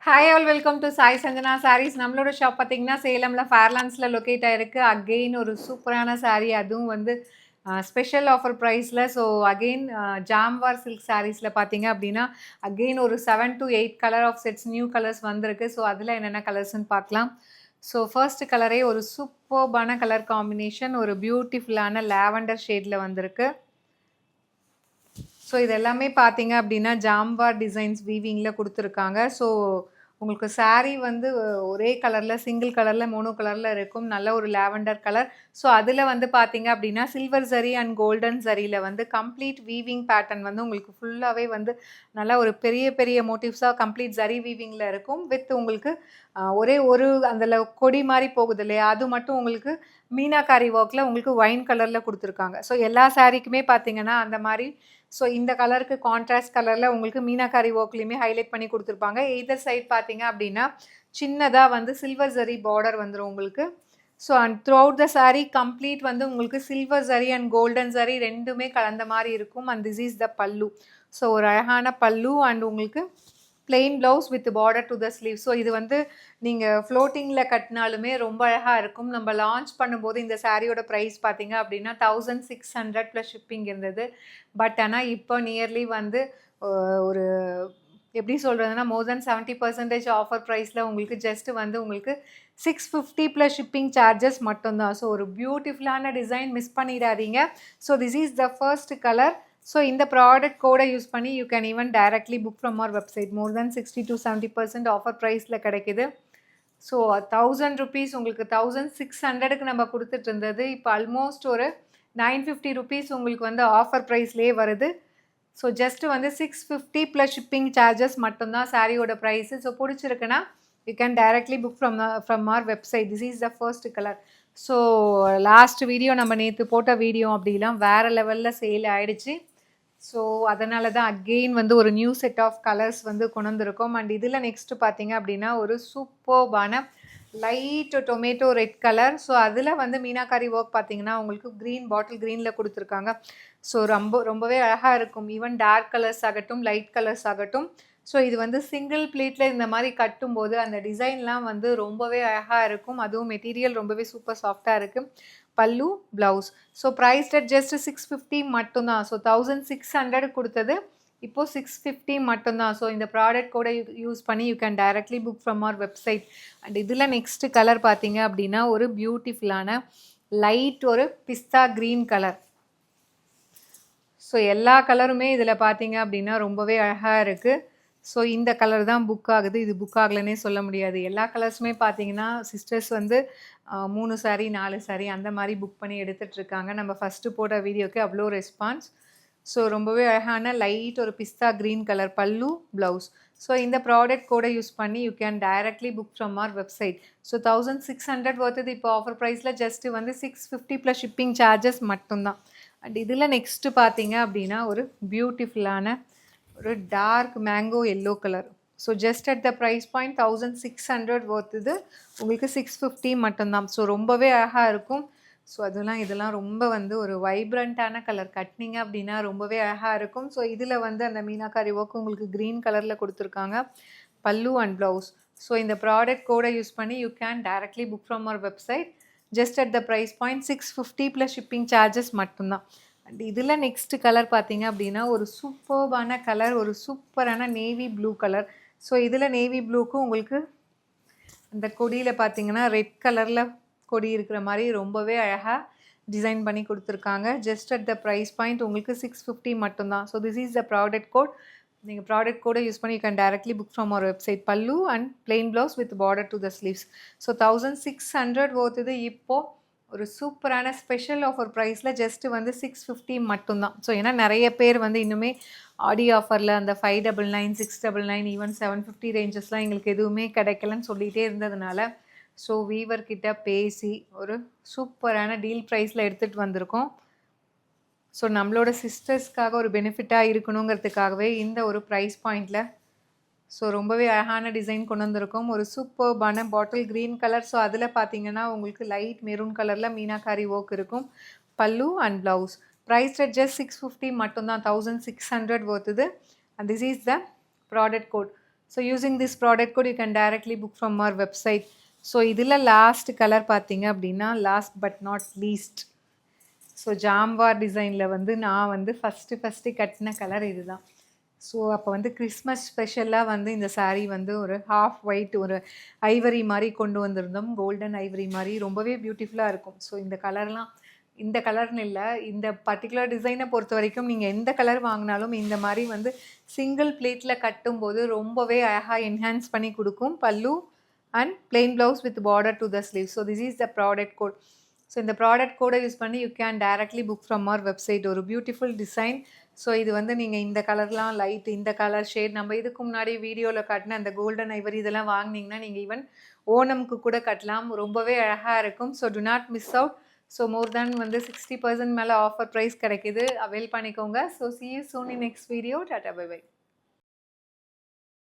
Hi all welcome to Sai Sanjana sarees. நம்மளோட shop பார்த்தீங்கன்னா சேலமில் ஃபேர்லான்ஸில் locate ஆகிருக்கு. அகெயின் ஒரு சூப்பரான சாரீ, அதுவும் வந்து ஸ்பெஷல் ஆஃபர் ப்ரைஸில். ஸோ அகெயின் ஜாம்வார் சில்க் சாரீஸில் பார்த்தீங்க அப்படின்னா அகெயின் ஒரு 7 to 8 colour of sets new colours வந்திருக்கு. ஸோ அதில் என்னென்ன கலர்ஸ்ன்னு பார்க்கலாம். ஸோ ஃபர்ஸ்ட் கலரே ஒரு சூப்பர்பான கலர் காம்பினேஷன், ஒரு பியூட்டிஃபுல்லான லாவெண்டர் ஷேடில் வந்திருக்கு. ஸோ இது எல்லாமே பார்த்தீங்க அப்படின்னா ஜாம்வார் டிசைன்ஸ் வீவிங்கில் கொடுத்துருக்காங்க. ஸோ உங்களுக்கு சாரீ வந்து ஒரே கலரில் சிங்கிள் கலரில் மோனோ கலரில் இருக்கும். நல்ல ஒரு லாவெண்டர் கலர். ஸோ அதில் வந்து பார்த்தீங்க அப்படின்னா சில்வர் ஜரி அண்ட் கோல்டன் ஜரியில் வந்து கம்ப்ளீட் வீவிங் பேட்டர்ன் வந்து உங்களுக்கு ஃபுல்லாகவே வந்து நல்லா ஒரு பெரிய பெரிய மோட்டிவ்ஸாக கம்ப்ளீட் ஜரி வீவிங்கில் இருக்கும். வித் உங்களுக்கு ஒரே ஒரு அதில் கொடி மாதிரி போகுது இல்லையா, அது மட்டும் உங்களுக்கு மீனாக்காரி ஒர்க்கில் உங்களுக்கு ஒயின் கலரில் கொடுத்துருக்காங்க. ஸோ எல்லா சாரீக்குமே பார்த்தீங்கன்னா அந்த மாதிரி. ஸோ இந்த கலருக்கு கான்ட்ராஸ்ட் கலரில் உங்களுக்கு மீனாக்காரி ஒர்க்லேயுமே ஹைலைட் பண்ணி கொடுத்துருப்பாங்க. எய்தர் சைட் பார்த்தீங்க அப்படின்னா சின்னதாக வந்து சில்வர் ஜரி பார்டர் வந்துடும் உங்களுக்கு. So and through out the sari complete வந்து உங்களுக்கு silver zari and golden zari ரெண்டுமே கலந்த மாதிரி இருக்கும். அண்ட் திஸ் இஸ் த பல்லு. ஸோ ஒரு அழகான பல்லு அண்ட் உங்களுக்கு plain blouse with border to the sleeve. So இது வந்து நீங்கள் ஃப்ளோட்டிங்கில் கட்டினாலுமே ரொம்ப அழகாக இருக்கும். நம்ம லான்ச் பண்ணும்போது இந்த சாரியோட ப்ரைஸ் பார்த்தீங்க அப்படின்னா 1600 ப்ளஸ் ஷிப்பிங் இருந்தது. பட் ஆனால் இப்போ நியர்லி வந்து ஒரு எப்படி சொல்கிறதுனா மோர் தென் 70% ஆஃபர் ப்ரைஸில் உங்களுக்கு ஜஸ்ட்டு வந்து உங்களுக்கு 650 ப்ளஸ் ஷிப்பிங் சார்ஜஸ் மட்டும்தான். ஸோ ஒரு பியூட்டிஃபுல்லான டிசைன், மிஸ் பண்ணிடாதீங்க. So this is the first colour. So இந்த ப்ராடக்ட் கோடை யூஸ் பண்ணி you can even directly book from our website. More than 60 to 70% offer ப்ரைஸில் கிடைக்குது. ஸோ 1000 ருபீஸ் உங்களுக்கு 1600க்கு நம்ம கொடுத்துட்டு இருந்தது இப்போ ஆல்மோஸ்ட் ஒரு 950 ருபீஸ் உங்களுக்கு வந்து ஆஃபர் ப்ரைஸ்லேயே வருது. ஸோ ஜஸ்ட் வந்து 650 ப்ளஸ் ஷிப்பிங் சார்ஜஸ் மட்டும்தான் சாரியோட ப்ரைஸு. ஸோ பிடிச்சிருக்குன்னா you can directly book from our website. This is the first colour. So last video நம்ம நேற்று போட்ட வீடியோ அப்படிலாம் வேறு லெவலில் சேல் ஆகிடுச்சு. ஸோ அதனால தான் அகெயின் வந்து ஒரு நியூ செட் ஆஃப் கலர்ஸ் வந்து கொண்டு வந்திருக்கோம். அண்ட் இதில் நெக்ஸ்ட்டு பார்த்தீங்க அப்படின்னா ஒரு சூப்பர்பான light tomato red colour. So அதில் வந்து மீனாக்காரி ஒர்க் பார்த்தீங்கன்னா உங்களுக்கு க்ரீன், பாட்டில் க்ரீனில் கொடுத்துருக்காங்க. ஸோ ரொம்பவே அழகாக இருக்கும். ஈவன் டார்க் கலர்ஸ் ஆகட்டும், லைட் கலர்ஸ் ஆகட்டும். ஸோ இது வந்து சிங்கிள் ப்ளீட்டில் இந்த மாதிரி கட்டும்போது அந்த டிசைன்லாம் வந்து ரொம்பவே அழகாக இருக்கும். அதுவும் மெட்டீரியல் ரொம்பவே சூப்பர் சாஃப்டாக இருக்குது. Pallu, blouse. So price at just 650 மட்டும்தான். ஸோ 1600 கொடுத்தது இப்போது 650 மட்டும்தான். ஸோ இந்த ப்ராடக்ட் கூட யூஸ் பண்ணி you can directly book from our website. And இதில் நெக்ஸ்ட் கலர் பார்த்தீங்க அப்படின்னா ஒரு பியூட்டிஃபுல்லான லைட் ஒரு பிஸ்தா க்ரீன் கலர். ஸோ எல்லா கலருமே இதில் பார்த்தீங்க அப்படின்னா ரொம்பவே அழகாக இருக்குது. ஸோ இந்த கலர் தான் புக் ஆகுது. இது புக் ஆகலைன்னே சொல்ல முடியாது. எல்லா கலர்ஸுமே பார்த்தீங்கன்னா சிஸ்டர்ஸ் வந்து 3 சாரீ 4 சாரீ அந்த மாதிரி புக் பண்ணி எடுத்துகிட்ருக்காங்க. நம்ம ஃபஸ்ட்டு போட்ட வீடியோக்கு அவ்வளோ ரெஸ்பான்ஸ். ஸோ ரொம்பவே அழகான லைட் ஒரு பிஸ்தா green colour pallu, blouse. So இந்த ப்ராடக்ட் கூட யூஸ் பண்ணி you can directly book from our website. So 1600 வருது இப்போ ஆஃபர் ப்ரைஸில் ஜஸ்ட்டு வந்து 650 ப்ளஸ் ஷிப்பிங் சார்ஜஸ் மட்டும்தான். அண்ட் இதில் நெக்ஸ்ட்டு பார்த்தீங்க அப்படின்னா ஒரு பியூட்டிஃபுல்லான ஒரு dark mango yellow colour. So just at the price point 1600 வருது உங்களுக்கு 650 மட்டும்தான். ஸோ ரொம்பவே அழகாக இருக்கும். ஸோ இதெல்லாம் ரொம்ப வந்து ஒரு வைப்ரண்ட்டான கலர், கட்டினீங்க அப்படின்னா ரொம்பவே அழகாக இருக்கும். ஸோ இதில் வந்து அந்த மீனாக்காரி ஒர்க் உங்களுக்கு க்ரீன் கலரில் கொடுத்துருக்காங்க. Pallu and blouse. ஸோ இந்த ப்ராடக்ட் கோடை யூஸ் பண்ணி you can directly book from our website. Just at the price point 650 plus shipping charges மட்டும்தான். அண்ட் இதில் நெக்ஸ்ட் கலர் பார்த்தீங்க அப்படின்னா ஒரு சூப்பர்பான கலர், ஒரு சூப்பரான நேவி ப்ளூ கலர். ஸோ இதில் நேவி ப்ளூக்கும் உங்களுக்கு அந்த கொடியில் பார்த்தீங்கன்னா ரெட் கலரில் கொடி இருக்கிற மாதிரி ரொம்பவே அழகாக டிசைன் பண்ணி கொடுத்துருக்காங்க. Just at the price point உங்களுக்கு 650 மட்டும்தான். So this is the product code. நீங்கள் ப்ராடக்ட் கோடை யூஸ் பண்ணி you can directly book from our website. Pallu and plain blouse with border to the sleeves. So 1600 வருது இப்போது ஒரு சூப்பரான ஸ்பெஷல் ஆஃபர் ப்ரைஸில் ஜஸ்ட்டு வந்து 650 மட்டும்தான். ஸோ ஏன்னா நிறைய பேர் வந்து இன்னுமே ஆடி ஆஃபரில் அந்த 599, 699, ஈவன் 750 ரேஞ்சஸ்லாம் எங்களுக்கு எதுவுமே கிடைக்கலன்னு சொல்லிகிட்டே இருந்ததுனால ஸோ வீவர்கிட்ட பேசி ஒரு சூப்பரான டீல் ப்ரைஸில் எடுத்துகிட்டு வந்திருக்கோம். ஸோ நம்மளோட சிஸ்டர்ஸ்க்காக ஒரு பெனிஃபிட்டாக இருக்கணுங்கிறதுக்காகவே இந்த ஒரு ப்ரைஸ் பாயிண்டில் ஸோ ரொம்பவே அழகான டிசைன் கொண்டு வந்திருக்கோம். ஒரு சூப்பர்பான பாட்டில் க்ரீன் கலர். ஸோ அதில் பார்த்தீங்கன்னா உங்களுக்கு லைட் மெரூன் கலரில் மீனாக்காரி ஒர்க் இருக்கும். Pallu and blouse. Price at just 650 மட்டும்தான். 1600 வருது. And this is the product code. So using this product code you can directly book from our website. So இதில் last colour பார்த்தீங்க அப்படின்னா, last but not least, so jamawar டிசைனில் வந்து நான் வந்து first கட்டின கலர் இதுதான். ஸோ அப்போ வந்து கிறிஸ்மஸ் ஸ்பெஷலாக வந்து இந்த saree வந்து ஒரு ஹாஃப் ஒயிட், ஒரு ஐவரி மாதிரி கொண்டு வந்திருந்தோம். கோல்டன் ஐவரி மாதிரி ரொம்பவே பியூட்டிஃபுல்லாக இருக்கும். ஸோ இந்த கலர்லாம், இந்த கலர்னு இல்லை, இந்த பர்டிகுலர் டிசைனை பொறுத்த வரைக்கும் நீங்கள் எந்த கலர் வாங்கினாலும் இந்த மாதிரி வந்து சிங்கிள் பிளேட்டில் கட்டும்போது ரொம்பவே அழகாக என்ஹான்ஸ் பண்ணி கொடுக்கும். பல்லு and plain blouse with border to the sleeve. So this is the product code. So இந்த ப்ராடக்ட் கோடை யூஸ் பண்ணி you can directly book from our website. ஒரு பியூட்டிஃபுல் டிசைன். ஸோ இது வந்து நீங்கள் இந்த கலர்லாம் லைட், இந்த கலர் ஷேட், நம்ம இதுக்கு முன்னாடி வீடியோவில் காட்டின அந்த கோல்டன் ஐவரி இதெல்லாம் வாங்கினீங்கன்னா நீங்கள் ஈவன் ஓணம்க்கு கூட கட்டலாம். ரொம்பவே அழகாக இருக்கும். So do not miss out. So more than வந்து 60% மேலே ஆஃபர் ப்ரைஸ் கிடைக்கிது. அவைல் பண்ணிக்கோங்க. So see you soon in next video. Tata bye by.